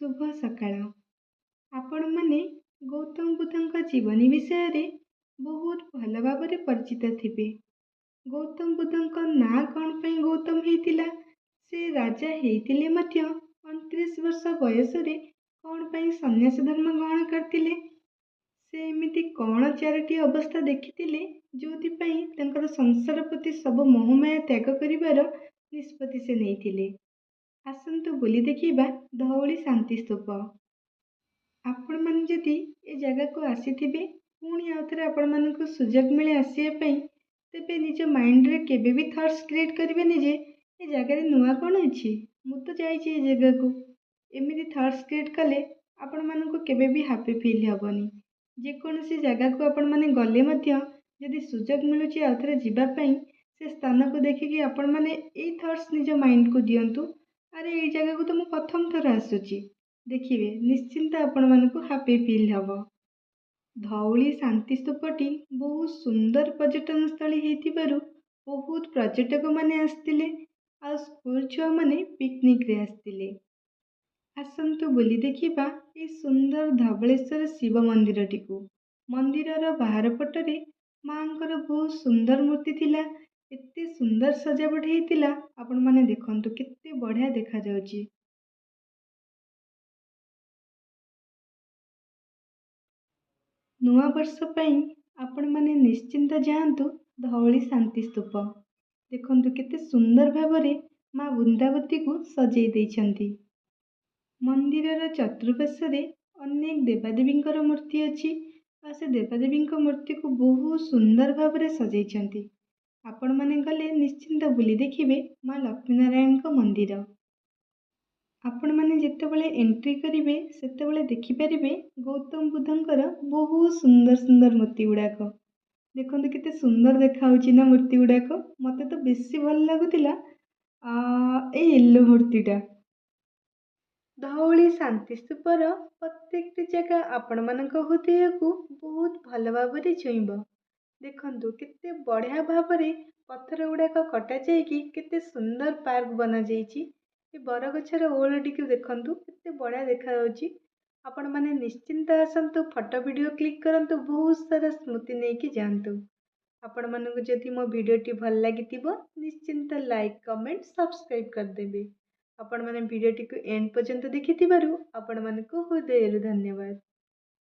शुभ सकाळ। ଆପଣମାନେ ଗୌତମ ବୁଦ୍ଧଙ୍କ ଜୀବନୀ ବିଷୟରେ ବହୁତ ଭଲ ଭାବରେ ପରିଚିତ ଥିବେ। ଗୌତମ ବୁଦ୍ଧଙ୍କ ନାଁ କ'ଣ ପାଇଁ ଗୌତମ ହେଇଥିଲା? ସେ ରାଜା ହେଇଥିଲେ ମଧ୍ୟ 29 ବର୍ଷ ବୟସରେ କ'ଣ ପାଇଁ ସନ୍ନ୍ୟାସ ଧର୍ମ ଗ୍ରହଣ କରିଥିଲେ? ସେ ଏମିତି କ'ଣ 4ଟି ଅବସ୍ଥା ଦେଖିଥିଲେ ଯେଉଁଥିପାଇଁ ତାଙ୍କର ସଂସାର ପ୍ରତି ସବୁ ମୋହମାୟା ତ୍ୟାଗ କରିବାର ନିଷ୍ପତ୍ତି ସେ ନେଇଥିଲେ? ଆସନ୍ତୁ ବୁଲି ଦେଖିବା ଧଉଳି ଶାନ୍ତି ସ୍ତୂପ। ଆପଣମାନେ ଯଦି ଏ ଜାଗାକୁ ଆସିଥିବେ, ପୁଣି ଆଉଥରେ ଆପଣମାନଙ୍କୁ ସୁଯୋଗ ମିଳେ ଆସିବା ପାଇଁ, ତେବେ ନିଜ ମାଇଣ୍ଡରେ କେବେ ବି ଥଟ୍ସ କ୍ରିଏଟ୍ କରିବେନି ଯେ ଏ ଜାଗାରେ ନୂଆ କ'ଣ ଅଛି, ମୁଁ ତ ଯାଇଛି ଏ ଜାଗାକୁ। ଏମିତି ଥଟ୍ସ କ୍ରିଏଟ୍ କଲେ ଆପଣମାନଙ୍କୁ କେବେ ବି ହାପି ଫିଲ୍ ହେବନି। ଯେକୌଣସି ଜାଗାକୁ ଆପଣମାନେ ଗଲେ ମଧ୍ୟ ଯଦି ସୁଯୋଗ ମିଳୁଛି ଆଉଥରେ ଯିବା ପାଇଁ, ସେ ସ୍ଥାନକୁ ଦେଖିକି ଆପଣମାନେ ଏଇ ଥଟ୍ସ ନିଜ ମାଇଣ୍ଡକୁ ଦିଅନ୍ତୁ, ଆରେ ଏଇ ଜାଗାକୁ ତ ମୁଁ ପ୍ରଥମ ଥର ଆସୁଛି। ଦେଖିବେ ନିଶ୍ଚିନ୍ତ ଆପଣମାନଙ୍କୁ ହାପି ଫିଲ୍ ହେବ। ଧଉଳି ଶାନ୍ତି ସ୍ତୂପଟି ବହୁତ ସୁନ୍ଦର ପର୍ଯ୍ୟଟନସ୍ଥଳୀ ହେଇଥିବାରୁ ବହୁତ ପର୍ଯ୍ୟଟକମାନେ ଆସିଥିଲେ, ଆଉ ସ୍କୁଲ ଛୁଆମାନେ ପିକନିକରେ ଆସିଥିଲେ। ଆସନ୍ତୁ ବୁଲି ଦେଖିବା ଏହି ସୁନ୍ଦର ଧବଳେଶ୍ୱର ଶିବ ମନ୍ଦିରଟିକୁ। ମନ୍ଦିରର ବାହାର ପଟରେ ମାଙ୍କର ବହୁତ ସୁନ୍ଦର ମୂର୍ତ୍ତି ଥିଲା। ଏତେ ସୁନ୍ଦର ସଜାବଟ ହେଇଥିଲା, ଆପଣମାନେ ଦେଖନ୍ତୁ କେତେ ବଢ଼ିଆ ଦେଖାଯାଉଛି। ନୂଆ ବର୍ଷ ପାଇଁ ଆପଣମାନେ ନିଶ୍ଚିନ୍ତ ଯାଆନ୍ତୁ ଧଉଳି ଶାନ୍ତି ସ୍ତୂପ। ଦେଖନ୍ତୁ କେତେ ସୁନ୍ଦର ଭାବରେ ମା ବୃନ୍ଦାବତୀକୁ ସଜେଇ ଦେଇଛନ୍ତି। ମନ୍ଦିରର ଚତୁଃପାର୍ଶ୍ୱରେ ଅନେକ ଦେବାଦେବୀଙ୍କର ମୂର୍ତ୍ତି ଅଛି, ଆଉ ସେ ଦେବାଦେବୀଙ୍କ ମୂର୍ତ୍ତିକୁ ବହୁତ ସୁନ୍ଦର ଭାବରେ ସଜେଇଛନ୍ତି। ଆପଣମାନେ ଗଲେ ନିଶ୍ଚିନ୍ତ ବୁଲି ଦେଖିବେ ମା ଲକ୍ଷ୍ମୀନାରାୟଣଙ୍କ ମନ୍ଦିର। ଆପଣମାନେ ଯେତେବେଳେ ଏଣ୍ଟ୍ରି କରିବେ ସେତେବେଳେ ଦେଖିପାରିବେ ଗୌତମ ବୁଦ୍ଧଙ୍କର ବହୁତ ସୁନ୍ଦର ସୁନ୍ଦର ମୂର୍ତ୍ତି ଗୁଡ଼ାକ। ଦେଖନ୍ତୁ କେତେ ସୁନ୍ଦର ଦେଖାହେଉଛି ନା ମୂର୍ତ୍ତି ଗୁଡ଼ାକ। ମୋତେ ତ ବେଶୀ ଭଲ ଲାଗୁଥିଲା ଏଇ ୟେଲୋ ମୂର୍ତ୍ତିଟା। ଧଉଳି ଶାନ୍ତି ସ୍ତୂପର ପ୍ରତ୍ୟେକଟି ଜାଗା ଆପଣମାନଙ୍କ ହୃଦୟକୁ ବହୁତ ଭଲ ଭାବରେ ଛୁଇଁବ। ଦେଖନ୍ତୁ କେତେ ବଢ଼ିଆ ଭାବରେ ପଥର ଗୁଡ଼ାକ କଟାଯାଇକି କେତେ ସୁନ୍ଦର ପାର୍କ ବନାଯାଇଛି। ଏ ବରଗଛର ଓହଳଟିକୁ ଦେଖନ୍ତୁ କେତେ ବଢ଼ିଆ ଦେଖାଯାଉଛି। ଆପଣମାନେ ନିଶ୍ଚିନ୍ତ ଆସନ୍ତୁ, ଫଟୋ ଭିଡ଼ିଓ କ୍ଲିକ୍ କରନ୍ତୁ, ବହୁତ ସାରା ସ୍ମୃତି ନେଇକି ଯାଆନ୍ତୁ। ଆପଣମାନଙ୍କୁ ଯଦି ମୋ ଭିଡ଼ିଓଟି ଭଲ ଲାଗିଥିବ ନିଶ୍ଚିନ୍ତ ଲାଇକ୍, କମେଣ୍ଟ, ସବସ୍କ୍ରାଇବ୍ କରିଦେବେ। ଆପଣମାନେ ଭିଡ଼ିଓଟିକୁ ଏଣ୍ଡ ପର୍ଯ୍ୟନ୍ତ ଦେଖିଥିବାରୁ ଆପଣମାନଙ୍କୁ ହୃଦୟରୁ ଧନ୍ୟବାଦ।